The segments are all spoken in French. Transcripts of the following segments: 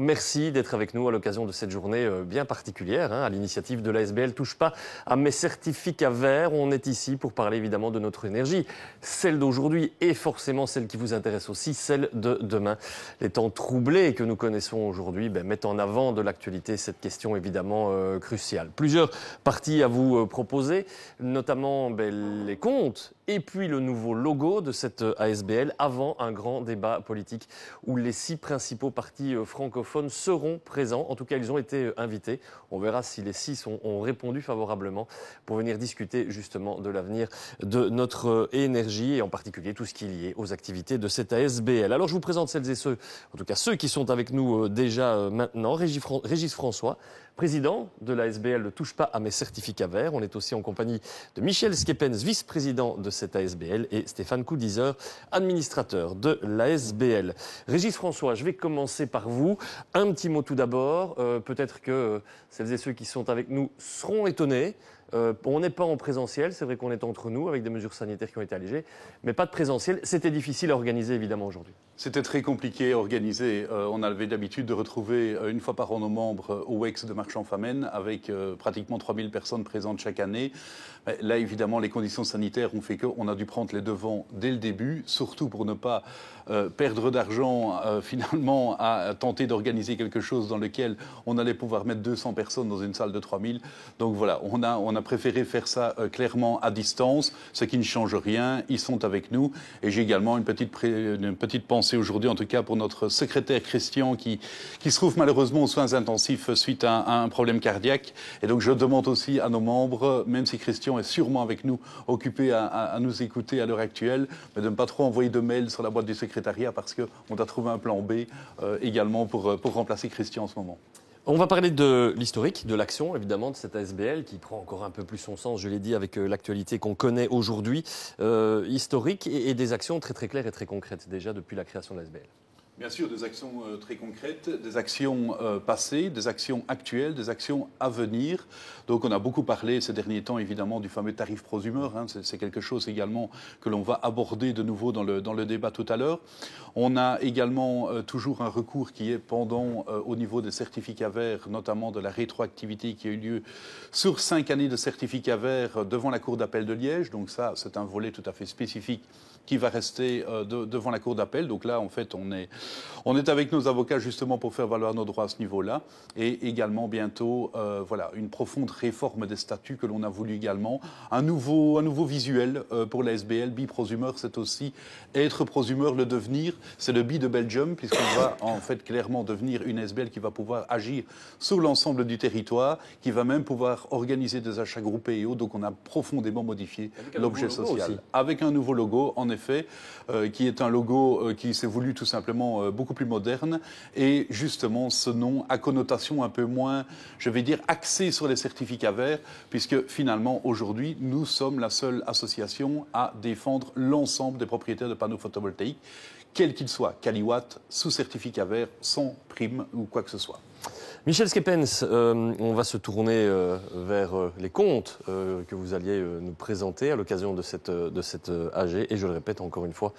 Merci d'être avec nous à l'occasion de cette journée bien particulière, à l'initiative de l'ASBL Touche pas à mes certificats verts. On est ici pour parler évidemment de notre énergie, celle d'aujourd'hui et forcément celle qui vous intéresse aussi, celle de demain. Les temps troublés que nous connaissons aujourd'hui mettent en avant de l'actualité cette question évidemment cruciale. Plusieurs parties à vous proposer, notamment les comptes et puis le nouveau logo de cette ASBL avant un grand débat politique où les 6 principaux partis francophones seront présents. En tout cas, ils ont été invités. On verra si les 6 ont répondu favorablement pour venir discuter justement de l'avenir de notre énergie et en particulier tout ce qui est lié aux activités de cette ASBL. Alors, je vous présente celles et ceux, en tout cas ceux qui sont avec nous déjà maintenant. Régis François, président de l'ASBL ne touche pas à mes certificats verts. On est aussi en compagnie de Michel Skepens, vice-président de cette ASBL et Stéphane Coudizer, administrateur de l'ASBL. Régis François, je vais commencer par vous. Un petit mot tout d'abord. Peut-être que celles et ceux qui sont avec nous seront étonnés. On n'est pas en présentiel, c'est vrai qu'on est entre nous avec des mesures sanitaires qui ont été allégées, mais pas de présentiel. C'était difficile à organiser évidemment aujourd'hui. C'était très compliqué à organiser. On avait l'habitude de retrouver une fois par an nos membres au WEX de Marchand-Famenne avec pratiquement 3000 personnes présentes chaque année. Mais là, évidemment, les conditions sanitaires ont fait qu'on a dû prendre les devants dès le début, surtout pour ne pas perdre d'argent finalement à tenter d'organiser quelque chose dans lequel on allait pouvoir mettre 200 personnes dans une salle de 3000. Donc voilà, on a préféré faire ça clairement à distance, ce qui ne change rien. Ils sont avec nous. Et j'ai également une petite pensée aujourd'hui, en tout cas pour notre secrétaire Christian qui se trouve malheureusement aux soins intensifs suite à un problème cardiaque. Et donc je demande aussi à nos membres, même si Christian est sûrement avec nous, occupé à nous écouter à l'heure actuelle, mais de ne pas trop envoyer de mails sur la boîte du secrétariat parce qu'on a trouvé un plan B également pour remplacer Christian en ce moment. On va parler de l'historique, de l'action évidemment de cette ASBL qui prend encore un peu plus son sens, je l'ai dit, avec l'actualité qu'on connaît aujourd'hui, historique et des actions très très claires et très concrètes déjà depuis la création de l'ASBL. Bien sûr, des actions très concrètes, des actions passées, des actions actuelles, des actions à venir. Donc on a beaucoup parlé ces derniers temps évidemment du fameux tarif prosumeur. C'est quelque chose également que l'on va aborder de nouveau dans le débat tout à l'heure. On a également toujours un recours qui est pendant au niveau des certificats verts, notamment de la rétroactivité qui a eu lieu sur 5 années de certificats verts devant la Cour d'appel de Liège. Donc ça, c'est un volet tout à fait spécifique qui va rester devant la Cour d'appel. Donc là, en fait, on est avec nos avocats justement pour faire valoir nos droits à ce niveau-là. Et également, bientôt, une profonde réforme des statuts que l'on a voulu également. Un nouveau visuel pour la SBL. Bi-prosumeur, c'est aussi être prosumeur, le devenir. C'est le bi de Belgium, puisqu'on va en fait clairement devenir une SBL qui va pouvoir agir sur l'ensemble du territoire, qui va même pouvoir organiser des achats groupés et autres. Donc on a profondément modifié l'objet social. Avec un nouveau logo, en effet, qui est un logo qui s'est voulu tout simplement beaucoup plus moderne et justement ce nom à connotation un peu moins, je vais dire, axée sur les certificats verts, puisque finalement aujourd'hui nous sommes la seule association à défendre l'ensemble des propriétaires de panneaux photovoltaïques, quels qu'ils soient, qualiwatt, sous certificat vert, sans prime ou quoi que ce soit. Michel Skepens, on va se tourner vers les comptes que vous alliez nous présenter à l'occasion de cette AG. Et je le répète encore une fois,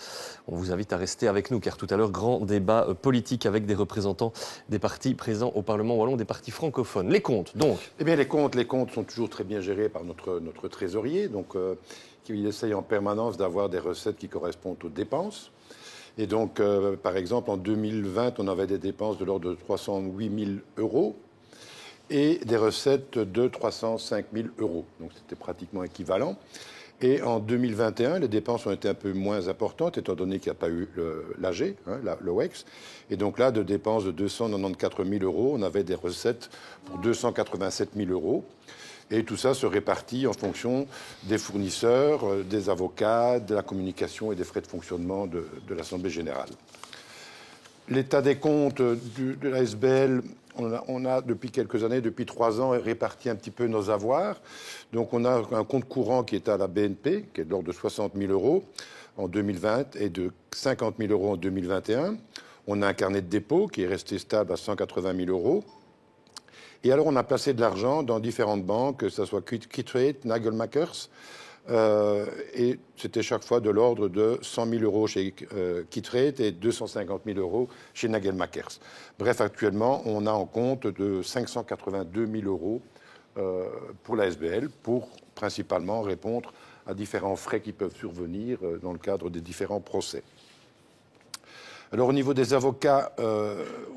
on vous invite à rester avec nous, car tout à l'heure, grand débat politique avec des représentants des partis présents au Parlement wallon, des partis francophones. Les comptes, donc. Eh bien, les comptes sont toujours très bien gérés par notre trésorier, donc qui essaye en permanence d'avoir des recettes qui correspondent aux dépenses. Et donc, par exemple, en 2020, on avait des dépenses de l'ordre de 308 000 euros et des recettes de 305 000 euros. Donc, c'était pratiquement équivalent. Et en 2021, les dépenses ont été un peu moins importantes, étant donné qu'il n'y a pas eu l'AG, le WEX. Et donc là, de dépenses de 294 000 euros, on avait des recettes pour 287 000 euros. Et tout ça se répartit en fonction des fournisseurs, des avocats, de la communication et des frais de fonctionnement de l'Assemblée générale. L'état des comptes de la SBL, on a depuis quelques années, depuis 3 ans, réparti un petit peu nos avoirs. Donc on a un compte courant qui est à la BNP, qui est de l'ordre de 60 000 euros en 2020 et de 50 000 euros en 2021. On a un carnet de dépôt qui est resté stable à 180 000 euros. Et alors, on a placé de l'argent dans différentes banques, que ce soit Quitrate, Nagelmakers, Et c'était chaque fois de l'ordre de 100 000 euros chez Kitrate et 250 000 euros chez Nagel Makers. Bref, actuellement, on a en compte de 582 000 euros pour la SBL, pour principalement répondre à différents frais qui peuvent survenir dans le cadre des différents procès. Alors au niveau des avocats,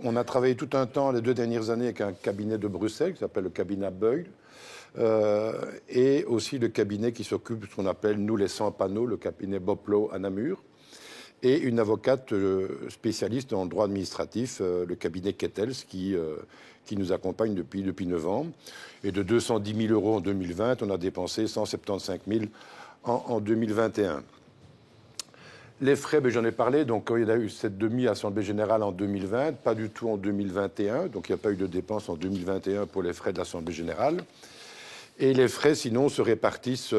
on a travaillé tout un temps les 2 dernières années avec un cabinet de Bruxelles qui s'appelle le cabinet Boyle, et aussi le cabinet qui s'occupe de ce qu'on appelle, nous les 100 panneaux, le cabinet Boplo à Namur, et une avocate spécialiste en droit administratif, le cabinet Kettels, qui nous accompagne depuis 9 ans. Et de 210 000 euros en 2020, on a dépensé 175 000 en 2021. Les frais, j'en ai parlé, donc il y a eu cette demi-assemblée générale en 2020, pas du tout en 2021, donc il n'y a pas eu de dépenses en 2021 pour les frais de l'assemblée générale. Et les frais, sinon, se répartissent,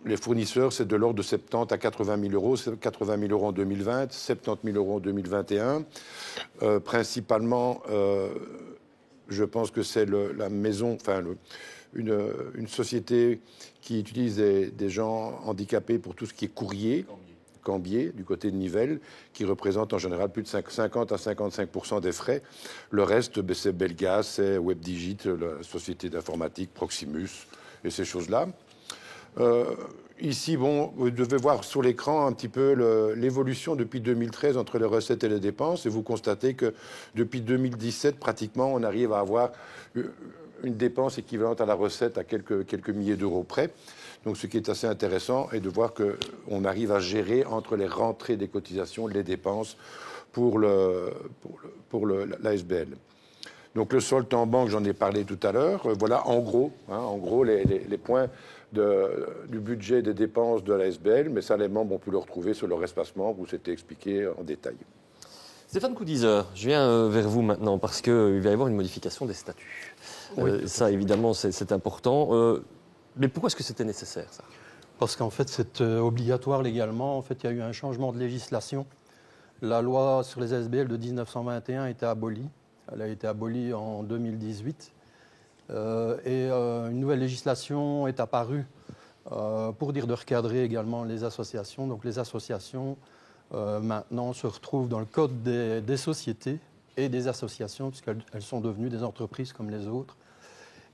les fournisseurs, c'est de l'ordre de 70 à 80 000 euros, 80 000 euros en 2020, 70 000 euros en 2021. Principalement, je pense que c'est la maison, enfin, une société qui utilise des gens handicapés pour tout ce qui est courrier, Cambier, du côté de Nivelles, qui représente en général plus de 50 à 55% des frais. Le reste, c'est Belgas, c'est WebDigit, la société d'informatique, Proximus, et ces choses-là. Ici, vous devez voir sur l'écran un petit peu l'évolution depuis 2013 entre les recettes et les dépenses, et vous constatez que depuis 2017, pratiquement, on arrive à avoir une dépense équivalente à la recette à quelques milliers d'euros près. Donc ce qui est assez intéressant est de voir qu'on arrive à gérer entre les rentrées des cotisations, les dépenses pour l'ASBL. Donc le solde en banque, j'en ai parlé tout à l'heure. Voilà en gros les points du budget des dépenses de l'ASBL, mais ça les membres ont pu le retrouver sur leur espace membre où c'était expliqué en détail. Stéphane Coudizeur, je viens vers vous maintenant parce qu'il va y avoir une modification des statuts. Oui, ça, évidemment, c'est important. Mais pourquoi est-ce que c'était nécessaire, ça ? Parce qu'en fait, c'est obligatoire légalement. En fait, il y a eu un changement de législation. La loi sur les ASBL de 1921 a été abolie. Elle a été abolie en 2018. Une nouvelle législation est apparue pour dire de recadrer également les associations. Donc les associations, maintenant, se retrouvent dans le code des sociétés et des associations, puisqu'elles sont devenues des entreprises comme les autres.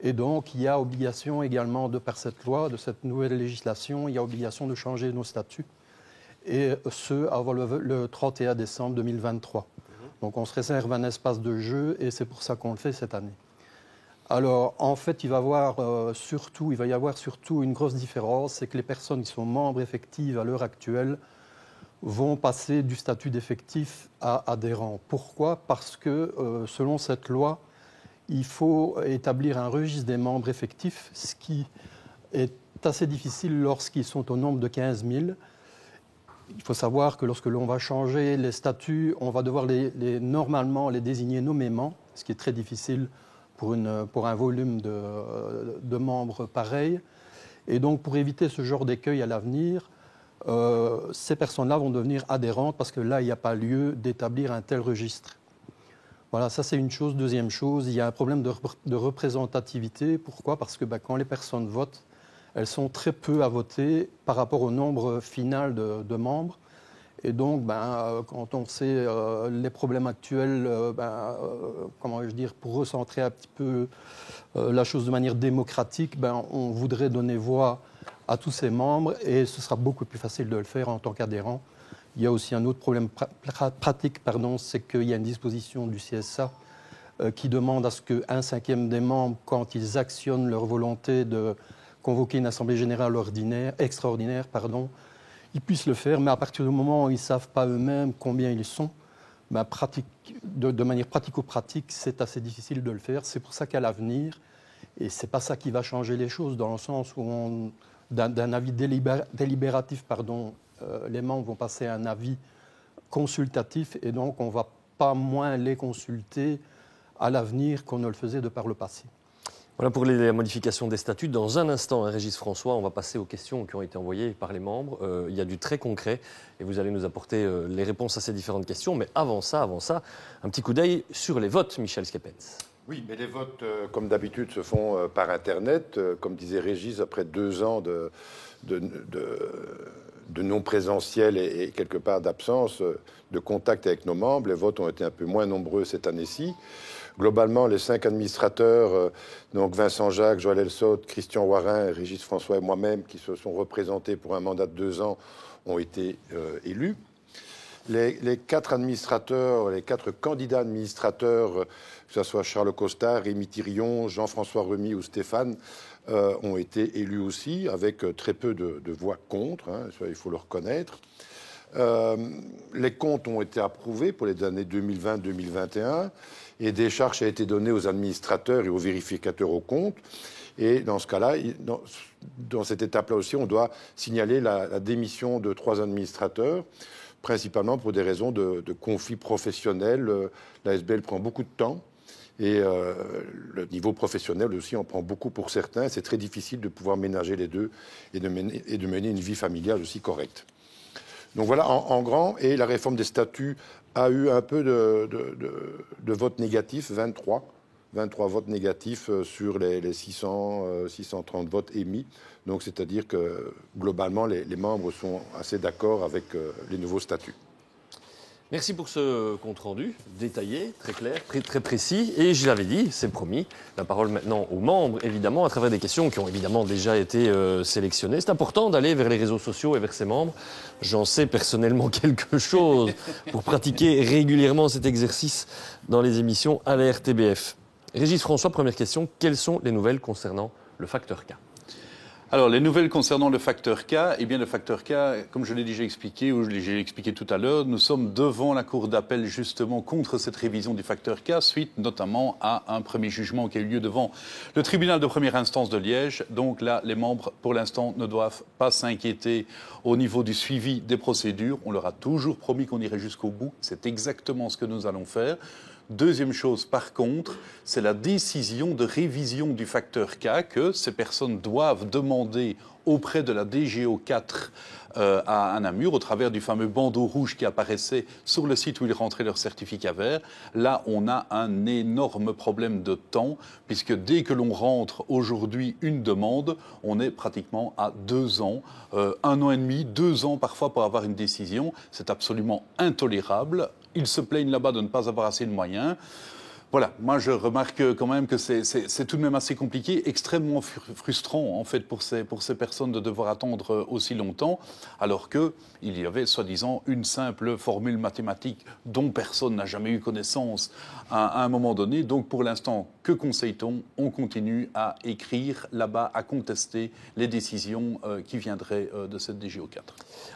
Et donc, il y a obligation également, de par cette loi, de cette nouvelle législation, il y a obligation de changer nos statuts, et ce, avant le 31 décembre 2023. Donc, on se réserve un espace de jeu, et c'est pour ça qu'on le fait cette année. Alors, en fait, il va y avoir surtout une grosse différence, c'est que les personnes qui sont membres effectives à l'heure actuelle vont passer du statut d'effectif à adhérent. Pourquoi ? Parce que, selon cette loi, il faut établir un registre des membres effectifs, ce qui est assez difficile lorsqu'ils sont au nombre de 15 000. Il faut savoir que lorsque l'on va changer les statuts, on va devoir normalement les désigner nommément, ce qui est très difficile pour un volume de membres pareil. Et donc, pour éviter ce genre d'écueil à l'avenir, ces personnes-là vont devenir adhérentes parce que là, il n'y a pas lieu d'établir un tel registre. Voilà, ça c'est une chose. Deuxième chose, il y a un problème de représentativité. Pourquoi ? Parce que quand les personnes votent, elles sont très peu à voter par rapport au nombre final de membres. Et donc, quand on sait les problèmes actuels, pour recentrer un petit peu la chose de manière démocratique, on voudrait donner voix à tous ces membres et ce sera beaucoup plus facile de le faire en tant qu'adhérent. Il y a aussi un autre problème pratique, c'est qu'il y a une disposition du CSA qui demande à ce qu'un cinquième des membres, quand ils actionnent leur volonté de convoquer une assemblée générale extraordinaire, ils puissent le faire, mais à partir du moment où ils ne savent pas eux-mêmes combien ils sont, de manière pratico-pratique, c'est assez difficile de le faire. C'est pour ça qu'à l'avenir, et ce n'est pas ça qui va changer les choses, dans le sens où d'un avis délibératif, les membres vont passer à un avis consultatif et donc on ne va pas moins les consulter à l'avenir qu'on ne le faisait de par le passé. Voilà pour les modifications des statuts. Dans un instant, Régis François, on va passer aux questions qui ont été envoyées par les membres. Il y a du très concret et vous allez nous apporter les réponses à ces différentes questions. Mais avant ça, un petit coup d'œil sur les votes, Michel Schepens. Oui, mais les votes, comme d'habitude, se font par Internet. Comme disait Régis, après 2 ans de non-présentiel et quelque part d'absence de contact avec nos membres, les votes ont été un peu moins nombreux cette année-ci. Globalement, les 5 administrateurs, donc Vincent Jacques, Joël Elsaude, Christian Warin, Régis François et moi-même, qui se sont représentés pour un mandat de 2 ans, ont été élus. Les 4 administrateurs, les 4 candidats administrateurs, que ce soit Charles Costa, Rémi Thirion, Jean-François Remy ou Stéphane, ont été élus aussi, avec très peu de voix contre, hein, il faut le reconnaître. Les comptes ont été approuvés pour les années 2020-2021 et des charges ont été données aux administrateurs et aux vérificateurs aux comptes. Et dans ce cas-là, dans cette étape-là aussi, on doit signaler la démission de 3 administrateurs, principalement pour des raisons de conflits professionnels. La SBL prend beaucoup de temps et le niveau professionnel aussi en prend beaucoup pour certains. C'est très difficile de pouvoir ménager les deux et de mener une vie familiale aussi correcte. Donc voilà, en grand, et la réforme des statuts a eu un peu de votes négatifs, 23 votes négatifs sur les 630 votes émis. Donc c'est-à-dire que globalement, les membres sont assez d'accord avec les nouveaux statuts. Merci pour ce compte-rendu détaillé, très clair, très précis. Et je l'avais dit, c'est promis, la parole maintenant aux membres, évidemment, à travers des questions qui ont évidemment déjà été sélectionnées. C'est important d'aller vers les réseaux sociaux et vers ses membres. J'en sais personnellement quelque chose pour pratiquer régulièrement cet exercice dans les émissions à la RTBF. Régis François, première question. Quelles sont les nouvelles concernant le facteur K ? Alors, les nouvelles concernant le facteur K, eh bien, le facteur K, comme je l'ai déjà expliqué, ou j'ai expliqué tout à l'heure, nous sommes devant la Cour d'appel, justement, contre cette révision du facteur K, suite notamment à un premier jugement qui a eu lieu devant le tribunal de première instance de Liège. Donc là, les membres, pour l'instant, ne doivent pas s'inquiéter au niveau du suivi des procédures. On leur a toujours promis qu'on irait jusqu'au bout. C'est exactement ce que nous allons faire. Deuxième chose, par contre, c'est la décision de révision du facteur K que ces personnes doivent demander auprès de la DGO4 à Namur, au travers du fameux bandeau rouge qui apparaissait sur le site où ils rentraient leur certificat vert. Là, on a un énorme problème de temps, puisque dès que l'on rentre aujourd'hui une demande, on est pratiquement à 2 ans, 1 an et demi, 2 ans parfois pour avoir une décision. C'est absolument intolérable. Ils se plaignent là-bas de ne pas avoir assez de moyens. Voilà, moi je remarque quand même que c'est tout de même assez compliqué, extrêmement frustrant en fait pour ces personnes de devoir attendre aussi longtemps, alors qu'il y avait soi-disant une simple formule mathématique dont personne n'a jamais eu connaissance à un moment donné. Donc pour l'instant, que conseille-t-on ? On continue à écrire là-bas, à contester les décisions qui viendraient de cette DGO4.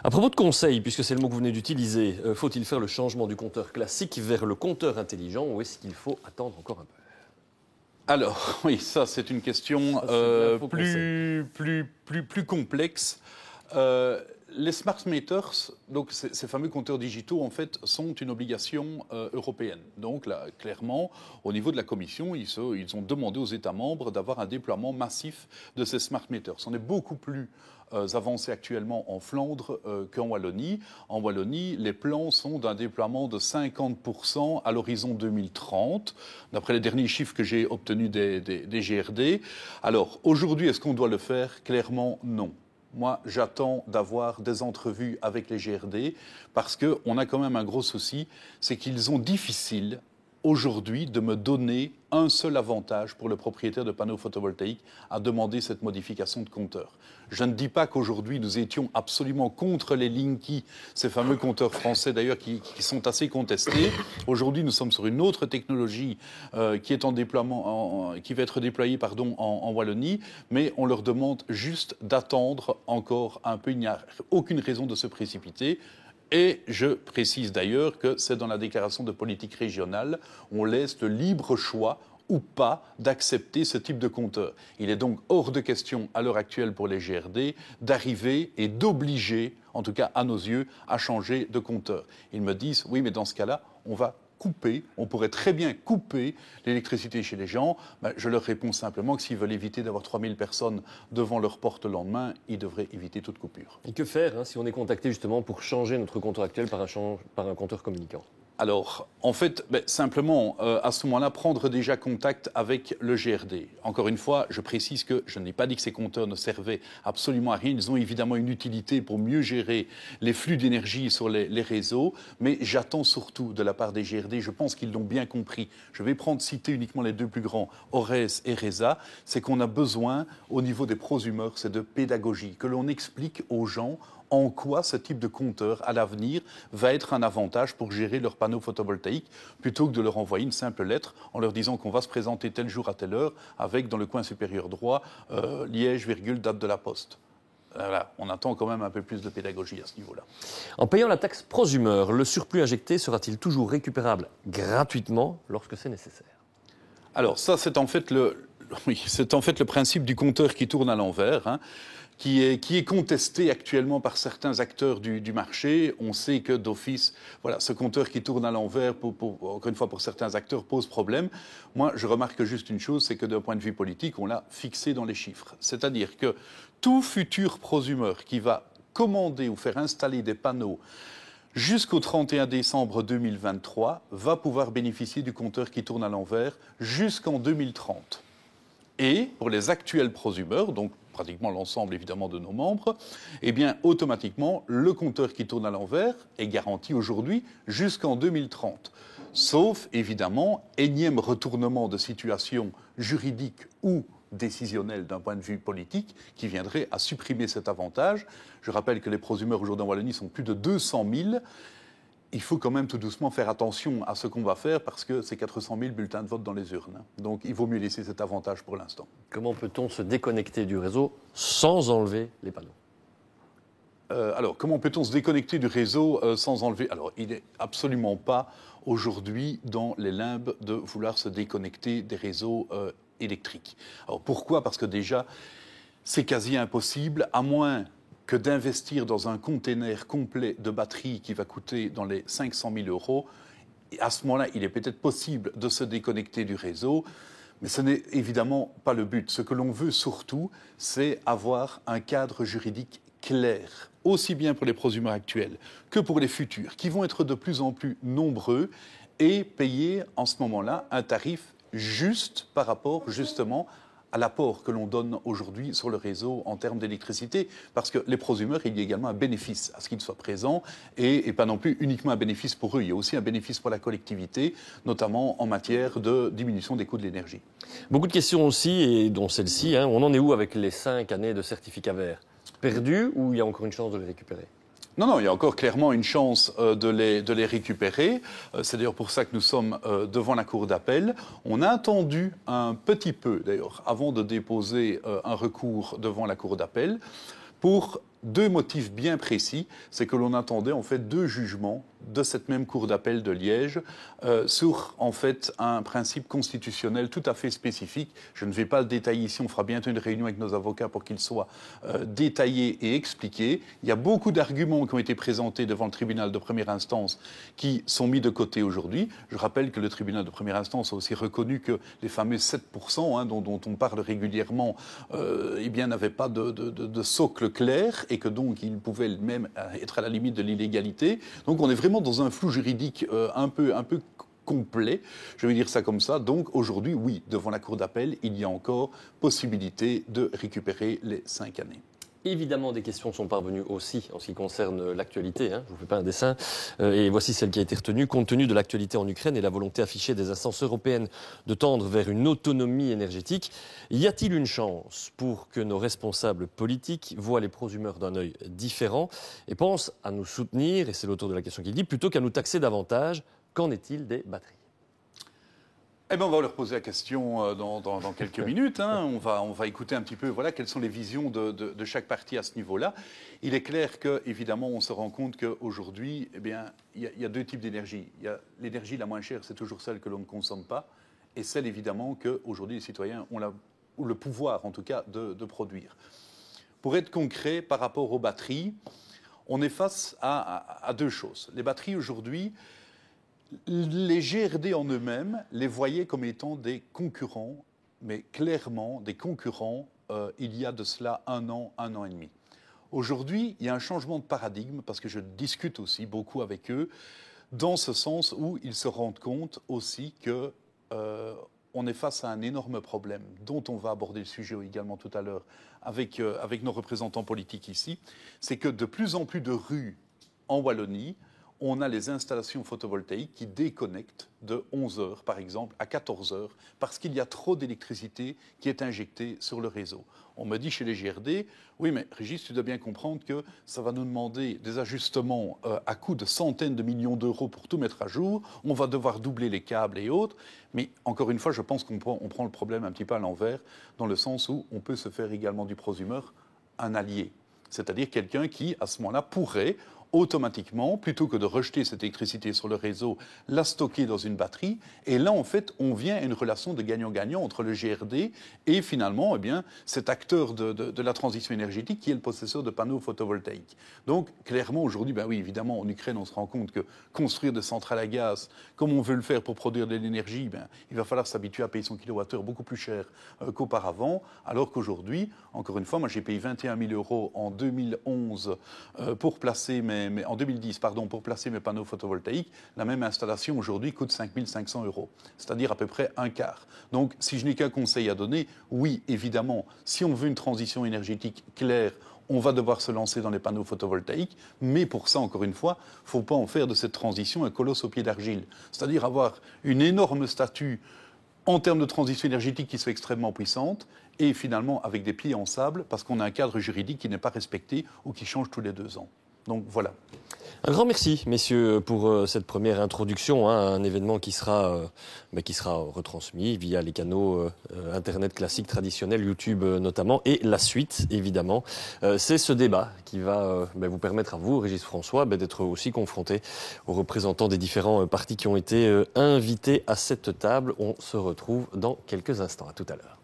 À propos de conseils, puisque c'est le mot que vous venez d'utiliser, faut-il faire le changement du compteur classique vers le compteur intelligent ou est-ce qu'il faut attendre encore un peu ? Alors, oui, ça c'est une question plus complexe. Les smart meters, donc ces fameux compteurs digitaux, en fait, sont une obligation européenne. Donc là, clairement, au niveau de la Commission, ils ont demandé aux États membres d'avoir un déploiement massif de ces smart meters. On est beaucoup plus avancé actuellement en Flandre qu'en Wallonie. En Wallonie, les plans sont d'un déploiement de 50% à l'horizon 2030, d'après les derniers chiffres que j'ai obtenus des GRD. Alors, aujourd'hui, est-ce qu'on doit le faire ? Clairement, non. Moi, j'attends d'avoir des entrevues avec les GRD parce qu'on a quand même un gros souci, c'est qu'ils ont difficile aujourd'hui de me donner un seul avantage pour le propriétaire de panneaux photovoltaïques à demander cette modification de compteur. Je ne dis pas qu'aujourd'hui nous étions absolument contre les Linky, ces fameux compteurs français d'ailleurs qui sont assez contestés. Aujourd'hui nous sommes sur une autre technologie qui est en déploiement, qui va être déployée en Wallonie, mais on leur demande juste d'attendre encore un peu. Il n'y a aucune raison de se précipiter. Et je précise d'ailleurs que c'est dans la déclaration de politique régionale, on laisse le libre choix ou pas d'accepter ce type de compteur. Il est donc hors de question à l'heure actuelle pour les GRD d'arriver et d'obliger, en tout cas à nos yeux, à changer de compteur. Ils me disent, oui mais dans ce cas-là, on pourrait très bien couper l'électricité chez les gens. Je leur réponds simplement que s'ils veulent éviter d'avoir 3000 personnes devant leur porte le lendemain, ils devraient éviter toute coupure. Et que faire si on est contacté justement pour changer notre compteur actuel par un compteur communicant ? Alors, en fait, simplement, à ce moment-là, prendre déjà contact avec le GRD. Encore une fois, je précise que je n'ai pas dit que ces compteurs ne servaient absolument à rien. Ils ont évidemment une utilité pour mieux gérer les flux d'énergie sur les réseaux, mais j'attends surtout de la part des GRD, je pense qu'ils l'ont bien compris. Je vais citer uniquement les deux plus grands, Ores et Resa, c'est qu'on a besoin, au niveau des prosumeurs, c'est de pédagogie, que l'on explique aux gens en quoi ce type de compteur, à l'avenir, va être un avantage pour gérer leurs panneaux photovoltaïques, plutôt que de leur envoyer une simple lettre en leur disant qu'on va se présenter tel jour à telle heure, avec, dans le coin supérieur droit, Liège, date de la poste. Voilà, on attend quand même un peu plus de pédagogie à ce niveau-là. En payant la taxe prosumeur, le surplus injecté sera-t-il toujours récupérable gratuitement lorsque c'est nécessaire? Alors ça, c'est en fait le principe du compteur qui tourne à l'envers, hein, qui est contesté actuellement par certains acteurs du marché. On sait que d'office, voilà, ce compteur qui tourne à l'envers, encore une fois, pour certains acteurs, pose problème. Moi, je remarque juste une chose, c'est que d'un point de vue politique, on l'a fixé dans les chiffres. C'est-à-dire que tout futur prosumeur qui va commander ou faire installer des panneaux jusqu'au 31 décembre 2023 va pouvoir bénéficier du compteur qui tourne à l'envers jusqu'en 2030. Et pour les actuels prosumeurs, donc pratiquement l'ensemble évidemment de nos membres, eh bien automatiquement le compteur qui tourne à l'envers est garanti aujourd'hui jusqu'en 2030. Sauf évidemment énième retournement de situation juridique ou décisionnel d'un point de vue politique qui viendrait à supprimer cet avantage. Je rappelle que les prosumeurs aujourd'hui en Wallonie sont plus de 200 000. Il faut quand même tout doucement faire attention à ce qu'on va faire parce que c'est 400 000 bulletins de vote dans les urnes. Donc il vaut mieux laisser cet avantage pour l'instant. Comment peut-on se déconnecter du réseau sans enlever les panneaux ? Alors, comment peut-on se déconnecter du réseau sans enlever ? Alors, il n'est absolument pas aujourd'hui dans les limbes de vouloir se déconnecter des réseaux électriques. Alors, pourquoi ? Parce que déjà, c'est quasi impossible, à moins que d'investir dans un container complet de batterie qui va coûter dans les 500 000 €. Et à ce moment-là, il est peut-être possible de se déconnecter du réseau, mais ce n'est évidemment pas le but. Ce que l'on veut surtout, c'est avoir un cadre juridique clair, aussi bien pour les prosumeurs actuels que pour les futurs, qui vont être de plus en plus nombreux et payer en ce moment-là un tarif juste par rapport justement à l'apport que l'on donne aujourd'hui sur le réseau en termes d'électricité, parce que les prosumeurs, il y a également un bénéfice à ce qu'ils soient présents, et pas non plus uniquement un bénéfice pour eux, il y a aussi un bénéfice pour la collectivité, notamment en matière de diminution des coûts de l'énergie. Beaucoup de questions aussi, et dont celle-ci, on en est où avec les 5 années de certificat vert ? Perdu ou il y a encore une chance de les récupérer ? Non, il y a encore clairement une chance de les récupérer. C'est d'ailleurs pour ça que nous sommes devant la Cour d'appel. On a attendu un petit peu, d'ailleurs, avant de déposer un recours devant la Cour d'appel, pour 2 motifs bien précis. C'est que l'on attendait en fait 2 jugements de cette même Cour d'appel de Liège sur en fait un principe constitutionnel tout à fait spécifique. Je ne vais pas le détailler ici, on fera bientôt une réunion avec nos avocats pour qu'il soit détaillé et expliqué. Il y a beaucoup d'arguments qui ont été présentés devant le tribunal de première instance qui sont mis de côté aujourd'hui. Je rappelle que le tribunal de première instance a aussi reconnu que les fameux 7% dont on parle régulièrement eh bien, n'avaient pas de socle clair et que donc ils pouvaient même être à la limite de l'illégalité. Donc on est vraiment dans un flou juridique un peu complet, je vais dire ça comme ça. Donc aujourd'hui, oui, devant la Cour d'appel, il y a encore possibilité de récupérer les 5 années. Évidemment, des questions sont parvenues aussi en ce qui concerne l'actualité. Je ne vous fais pas un dessin. Et voici celle qui a été retenue. Compte tenu de l'actualité en Ukraine et la volonté affichée des instances européennes de tendre vers une autonomie énergétique, y a-t-il une chance pour que nos responsables politiques voient les prosumeurs d'un œil différent et pensent à nous soutenir, et c'est l'auteur de la question qui dit, plutôt qu'à nous taxer davantage? Qu'en est-il des batteries ? Eh bien, on va leur poser la question dans quelques minutes. On va écouter un petit peu quelles sont les visions de chaque parti à ce niveau-là. Il est clair qu'évidemment, on se rend compte qu'aujourd'hui, eh bien, il y a 2 types d'énergie. Il y a l'énergie la moins chère, c'est toujours celle que l'on ne consomme pas, et celle évidemment qu'aujourd'hui les citoyens ont le pouvoir, en tout cas, de produire. Pour être concret, par rapport aux batteries, on est face à 2 choses. Les batteries aujourd'hui, les GRD en eux-mêmes les voyaient comme étant des concurrents, mais clairement des concurrents il y a de cela 1 an et demi. Aujourd'hui, il y a un changement de paradigme, parce que je discute aussi beaucoup avec eux, dans ce sens où ils se rendent compte aussi que on est face à un énorme problème dont on va aborder le sujet également tout à l'heure avec nos représentants politiques ici, c'est que de plus en plus de rues en Wallonie, on a les installations photovoltaïques qui déconnectent de 11 heures, par exemple, à 14 heures, parce qu'il y a trop d'électricité qui est injectée sur le réseau. On me dit chez les GRD, oui, mais Régis, tu dois bien comprendre que ça va nous demander des ajustements à coût de centaines de millions d'euros pour tout mettre à jour. On va devoir doubler les câbles et autres. Mais encore une fois, je pense qu'on prend le problème un petit peu à l'envers, dans le sens où on peut se faire également du prosumeur un allié. C'est-à-dire quelqu'un qui, à ce moment-là, pourrait automatiquement, plutôt que de rejeter cette électricité sur le réseau, la stocker dans une batterie. Et là, en fait, on vient à une relation de gagnant-gagnant entre le GRD et finalement, cet acteur de la transition énergétique qui est le possesseur de panneaux photovoltaïques. Donc, clairement, aujourd'hui, oui, évidemment, en Ukraine, on se rend compte que construire des centrales à gaz, comme on veut le faire pour produire de l'énergie, il va falloir s'habituer à payer son kilowattheure beaucoup plus cher qu'auparavant, alors qu'aujourd'hui, encore une fois, moi, j'ai payé 21 000 € en 2011 pour placer en 2010, pour placer mes panneaux photovoltaïques. La même installation aujourd'hui coûte 5 500 €, c'est-à-dire à peu près un quart. Donc, si je n'ai qu'un conseil à donner, oui, évidemment, si on veut une transition énergétique claire, on va devoir se lancer dans les panneaux photovoltaïques, mais pour ça, encore une fois, il ne faut pas en faire de cette transition un colosse au pied d'argile. C'est-à-dire avoir une énorme statue en termes de transition énergétique qui soit extrêmement puissante et finalement avec des pieds en sable parce qu'on a un cadre juridique qui n'est pas respecté ou qui change tous les 2 ans. Donc voilà. Un grand merci, messieurs, pour cette première introduction, un événement qui sera retransmis via les canaux Internet classiques traditionnels, YouTube notamment, et la suite, évidemment. C'est ce débat qui va vous permettre à vous, Régis François, d'être aussi confronté aux représentants des différents partis qui ont été invités à cette table. On se retrouve dans quelques instants. À tout à l'heure.